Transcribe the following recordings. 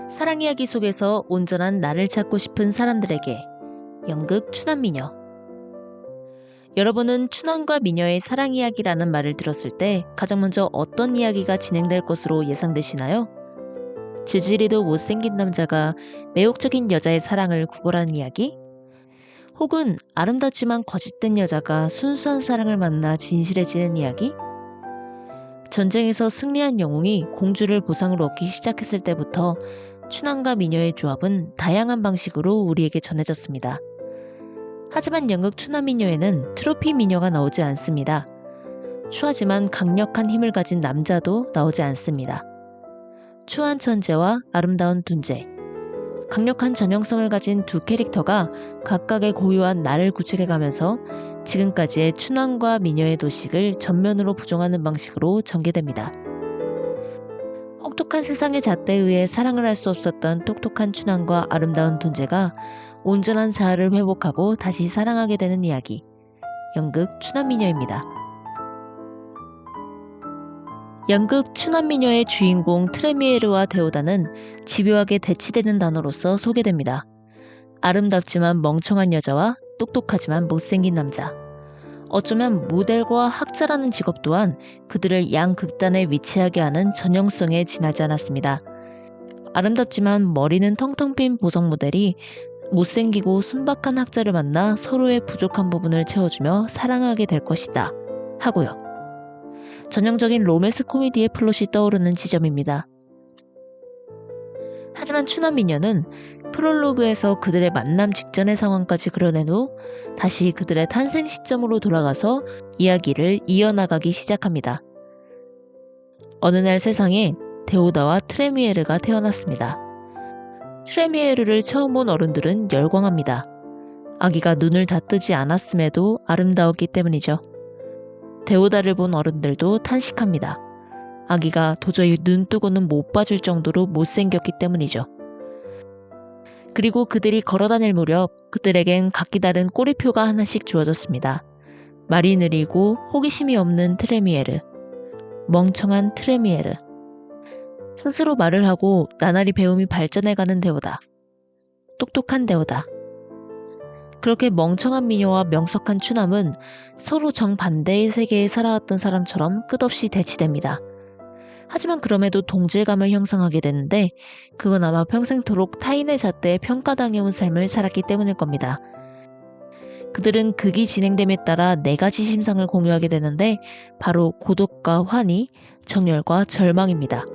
사랑 이야기 속에서 온전한 나를 찾고 싶은 사람들에게 연극 추남미녀. 여러분은 추남과 미녀의 사랑 이야기라는 말을 들었을 때 가장 먼저 어떤 이야기가 진행될 것으로 예상되시나요? 지질이도 못생긴 남자가 매혹적인 여자의 사랑을 구걸하는 이야기? 혹은 아름답지만 거짓된 여자가 순수한 사랑을 만나 진실해지는 이야기? 전쟁에서 승리한 영웅이 공주를 보상으로 얻기 시작했을 때부터 추남과 미녀의 조합은 다양한 방식으로 우리에게 전해졌습니다. 하지만 연극 추남미녀에는 트로피 미녀가 나오지 않습니다. 추하지만 강력한 힘을 가진 남자도 나오지 않습니다. 추한 천재와 아름다운 둔재, 강력한 전형성을 가진 두 캐릭터가 각각의 고유한 나를 구축해가면서 지금까지의 추남과 미녀의 도식을 전면으로 부정하는 방식으로 전개됩니다. 혹독한 세상의 잣대에 의해 사랑을 할 수 없었던 똑똑한 추남과 아름다운 둔재가 온전한 자아를 회복하고 다시 사랑하게 되는 이야기, 연극 추남미녀입니다. 연극 추남미녀의 주인공 트레미에르와 데오다는 집요하게 대치되는 단어로서 소개됩니다. 아름답지만 멍청한 여자와 똑똑하지만 못생긴 남자. 어쩌면 모델과 학자라는 직업 또한 그들을 양극단에 위치하게 하는 전형성에 지나지 않았습니다. 아름답지만 머리는 텅텅 빈 보석 모델이 못생기고 순박한 학자를 만나 서로의 부족한 부분을 채워주며 사랑하게 될 것이다 하고요. 전형적인 로맨스 코미디의 플롯이 떠오르는 지점입니다. 하지만 추남미녀는 프롤로그에서 그들의 만남 직전의 상황까지 그려낸 후 다시 그들의 탄생 시점으로 돌아가서 이야기를 이어나가기 시작합니다. 어느 날 세상에 데오다와 트레미에르가 태어났습니다. 트레미에르를 처음 본 어른들은 열광합니다. 아기가 눈을 다 뜨지 않았음에도 아름다웠기 때문이죠. 데오다를 본 어른들도 탄식합니다. 아기가 도저히 눈 뜨고는 못 봐줄 정도로 못생겼기 때문이죠. 그리고 그들이 걸어다닐 무렵 그들에겐 각기 다른 꼬리표가 하나씩 주어졌습니다. 말이 느리고 호기심이 없는 트레미에르, 멍청한 트레미에르, 스스로 말을 하고 나날이 배움이 발전해가는 데오다, 똑똑한 데오다. 그렇게 멍청한 미녀와 명석한 추남은 서로 정반대의 세계에 살아왔던 사람처럼 끝없이 대치됩니다. 하지만 그럼에도 동질감을 형성하게 되는데 그건 아마 평생토록 타인의 잣대에 평가당해온 삶을 살았기 때문일 겁니다. 그들은 극이 진행됨에 따라 4가지 심상을 공유하게 되는데 바로 고독과 환희, 정열과 절망입니다.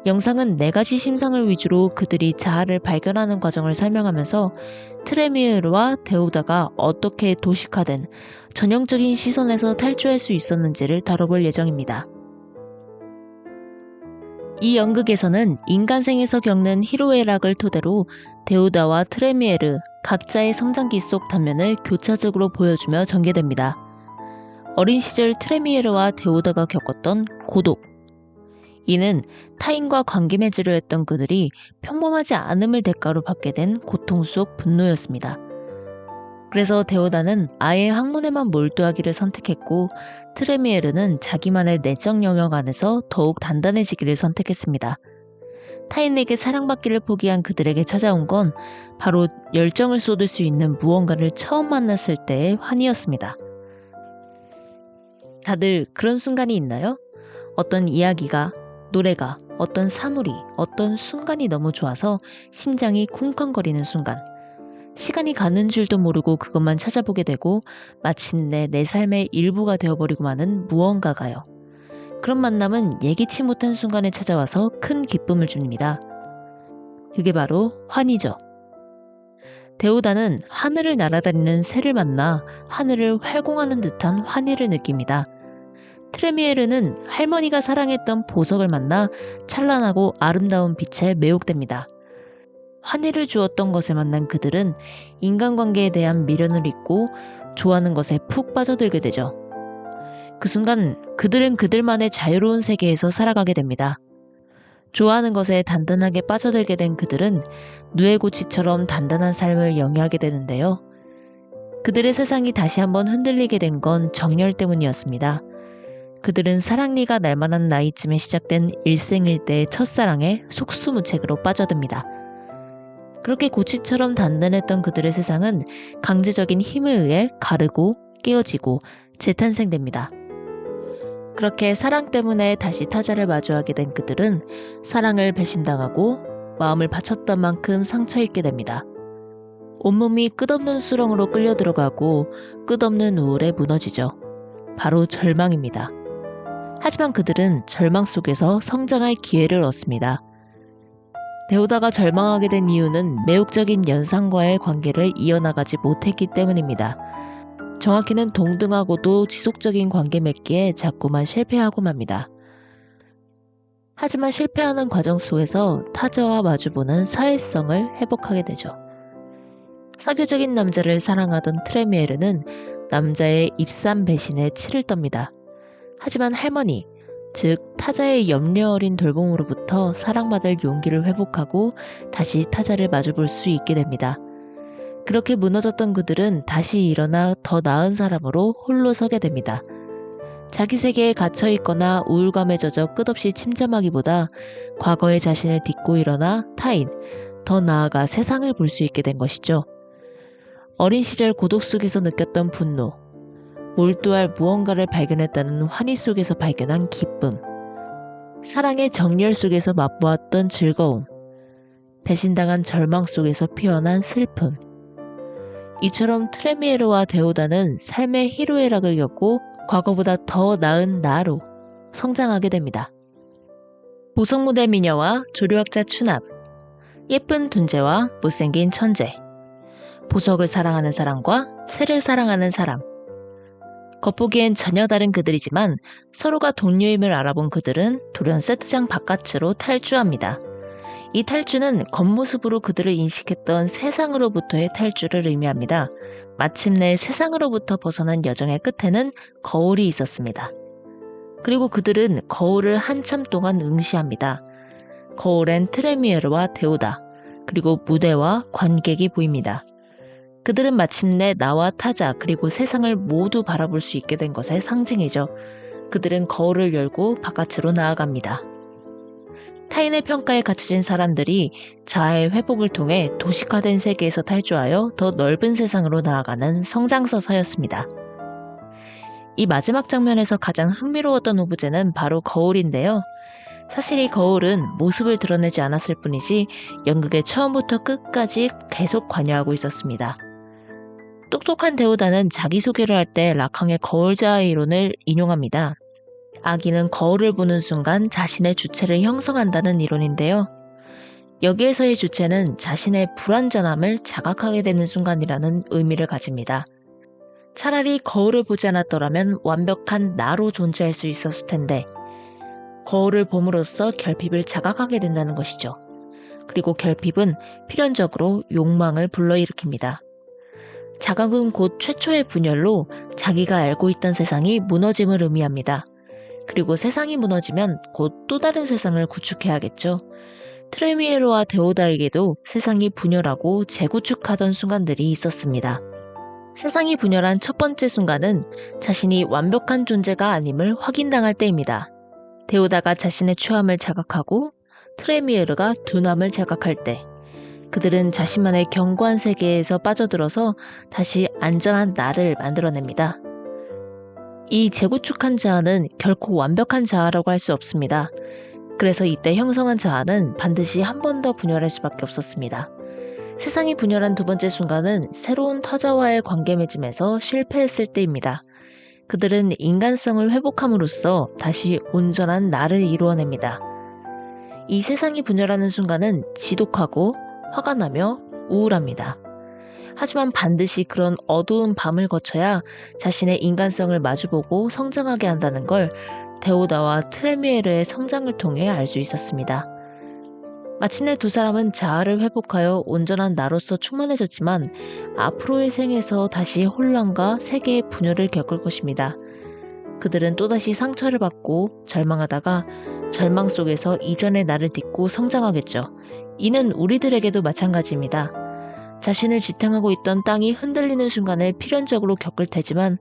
영상은 4가지 심상을 위주로 그들이 자아를 발견하는 과정을 설명하면서 트레미에르와 데오다가 어떻게 도식화된 전형적인 시선에서 탈주할 수 있었는지를 다뤄볼 예정입니다. 이 연극에서는 인간생에서 겪는 희로애락을 토대로 데오다와 트레미에르 각자의 성장기 속 단면을 교차적으로 보여주며 전개됩니다. 어린 시절 트레미에르와 데오다가 겪었던 고독. 이는 타인과 관계 맺으려 했던 그들이 평범하지 않음을 대가로 받게 된 고통 속 분노였습니다. 그래서 데오다는 아예 학문에만 몰두하기를 선택했고 트레미에르는 자기만의 내적 영역 안에서 더욱 단단해지기를 선택했습니다. 타인에게 사랑받기를 포기한 그들에게 찾아온 건 바로 열정을 쏟을 수 있는 무언가를 처음 만났을 때의 환희였습니다. 다들 그런 순간이 있나요? 어떤 이야기가, 노래가, 어떤 사물이, 어떤 순간이 너무 좋아서 심장이 쿵쾅거리는 순간. 시간이 가는 줄도 모르고 그것만 찾아보게 되고 마침내 내 삶의 일부가 되어버리고 마는 무언가가요. 그런 만남은 예기치 못한 순간에 찾아와서 큰 기쁨을 줍니다. 그게 바로 환희죠. 데오다는 하늘을 날아다니는 새를 만나 하늘을 활공하는 듯한 환희를 느낍니다. 트레미에르는 할머니가 사랑했던 보석을 만나 찬란하고 아름다운 빛에 매혹됩니다. 환희를 주었던 것에 만난 그들은 인간관계에 대한 미련을 잊고 좋아하는 것에 푹 빠져들게 되죠. 그 순간 그들은 그들만의 자유로운 세계에서 살아가게 됩니다. 좋아하는 것에 단단하게 빠져들게 된 그들은 누에고치처럼 단단한 삶을 영위하게 되는데요. 그들의 세상이 다시 한번 흔들리게 된 건 정열 때문이었습니다. 그들은 사랑니가 날만한 나이쯤에 시작된 일생일대의 첫사랑에 속수무책으로 빠져듭니다. 그렇게 고치처럼 단단했던 그들의 세상은 강제적인 힘에 의해 가르고 깨어지고 재탄생됩니다. 그렇게 사랑 때문에 다시 타자를 마주하게 된 그들은 사랑을 배신당하고 마음을 바쳤던 만큼 상처입게 됩니다. 온몸이 끝없는 수렁으로 끌려 들어가고 끝없는 우울에 무너지죠. 바로 절망입니다. 하지만 그들은 절망 속에서 성장할 기회를 얻습니다. 데오다가 절망하게 된 이유는 매혹적인 연상과의 관계를 이어나가지 못했기 때문입니다. 정확히는 동등하고도 지속적인 관계 맺기에 자꾸만 실패하고 맙니다. 하지만 실패하는 과정 속에서 타자와 마주보는 사회성을 회복하게 되죠. 사교적인 남자를 사랑하던 트레미에르는 남자의 입산 배신에 치를 떱니다. 하지만 할머니, 즉 타자의 염려 어린 돌봄으로부터 사랑받을 용기를 회복하고 다시 타자를 마주볼 수 있게 됩니다. 그렇게 무너졌던 그들은 다시 일어나 더 나은 사람으로 홀로 서게 됩니다. 자기 세계에 갇혀있거나 우울감에 젖어 끝없이 침잠하기보다 과거의 자신을 딛고 일어나 타인, 더 나아가 세상을 볼 수 있게 된 것이죠. 어린 시절 고독 속에서 느꼈던 분노, 몰두할 무언가를 발견했다는 환희 속에서 발견한 기쁨, 사랑의 정열 속에서 맛보았던 즐거움, 배신당한 절망 속에서 피어난 슬픔. 이처럼 트레미에르와 데오다는 삶의 희로애락을 겪고 과거보다 더 나은 나로 성장하게 됩니다. 보석모델 미녀와 조류학자 추납, 예쁜 둔재와 못생긴 천재, 보석을 사랑하는 사람과 새를 사랑하는 사람. 겉보기엔 전혀 다른 그들이지만 서로가 동료임을 알아본 그들은 돌연 세트장 바깥으로 탈주합니다. 이 탈주는 겉모습으로 그들을 인식했던 세상으로부터의 탈주를 의미합니다. 마침내 세상으로부터 벗어난 여정의 끝에는 거울이 있었습니다. 그리고 그들은 거울을 한참 동안 응시합니다. 거울엔 트레미에르와 데오다, 그리고 무대와 관객이 보입니다. 그들은 마침내 나와 타자 그리고 세상을 모두 바라볼 수 있게 된 것의 상징이죠. 그들은 거울을 열고 바깥으로 나아갑니다. 타인의 평가에 갇혀진 사람들이 자아의 회복을 통해 도식화된 세계에서 탈주하여 더 넓은 세상으로 나아가는 성장서사였습니다. 이 마지막 장면에서 가장 흥미로웠던 오브제는 바로 거울인데요. 사실 이 거울은 모습을 드러내지 않았을 뿐이지 연극의 처음부터 끝까지 계속 관여하고 있었습니다. 똑똑한 데오다는 자기소개를 할 때 라캉의 거울자아 이론을 인용합니다. 아기는 거울을 보는 순간 자신의 주체를 형성한다는 이론인데요. 여기에서의 주체는 자신의 불완전함을 자각하게 되는 순간이라는 의미를 가집니다. 차라리 거울을 보지 않았더라면 완벽한 나로 존재할 수 있었을 텐데 거울을 봄으로써 결핍을 자각하게 된다는 것이죠. 그리고 결핍은 필연적으로 욕망을 불러일으킵니다. 자각은 곧 최초의 분열로 자기가 알고 있던 세상이 무너짐을 의미합니다. 그리고 세상이 무너지면 곧 또 다른 세상을 구축해야겠죠. 트레미에르와 데오다에게도 세상이 분열하고 재구축하던 순간들이 있었습니다. 세상이 분열한 첫 번째 순간은 자신이 완벽한 존재가 아님을 확인당할 때입니다. 데오다가 자신의 추함을 자각하고 트레미에르가 둔함을 자각할 때 그들은 자신만의 견고한 세계에서 빠져들어서 다시 안전한 나를 만들어냅니다. 이 재구축한 자아는 결코 완벽한 자아라고 할 수 없습니다. 그래서 이때 형성한 자아는 반드시 한 번 더 분열할 수밖에 없었습니다. 세상이 분열한 두 번째 순간은 새로운 타자와의 관계 맺음에서 실패했을 때입니다. 그들은 인간성을 회복함으로써 다시 온전한 나를 이루어냅니다. 이 세상이 분열하는 순간은 지독하고 화가 나며 우울합니다. 하지만 반드시 그런 어두운 밤을 거쳐야 자신의 인간성을 마주보고 성장하게 한다는 걸 데오다와 트레미에르의 성장을 통해 알 수 있었습니다. 마침내 두 사람은 자아를 회복하여 온전한 나로서 충만해졌지만 앞으로의 생에서 다시 혼란과 세계의 분열을 겪을 것입니다. 그들은 또다시 상처를 받고 절망하다가 절망 속에서 이전의 나를 딛고 성장하겠죠. 이는 우리들에게도 마찬가지입니다. 자신을 지탱하고 있던 땅이 흔들리는 순간을 필연적으로 겪을 테지만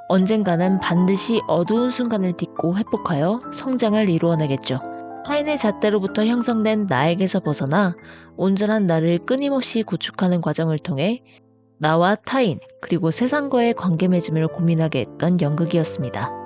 언젠가는 반드시 어두운 순간을 딛고 회복하여 성장을 이루어내겠죠. 타인의 잣대로부터 형성된 나에게서 벗어나 온전한 나를 끊임없이 구축하는 과정을 통해 나와 타인 그리고 세상과의 관계 맺음을 고민하게 했던 연극이었습니다.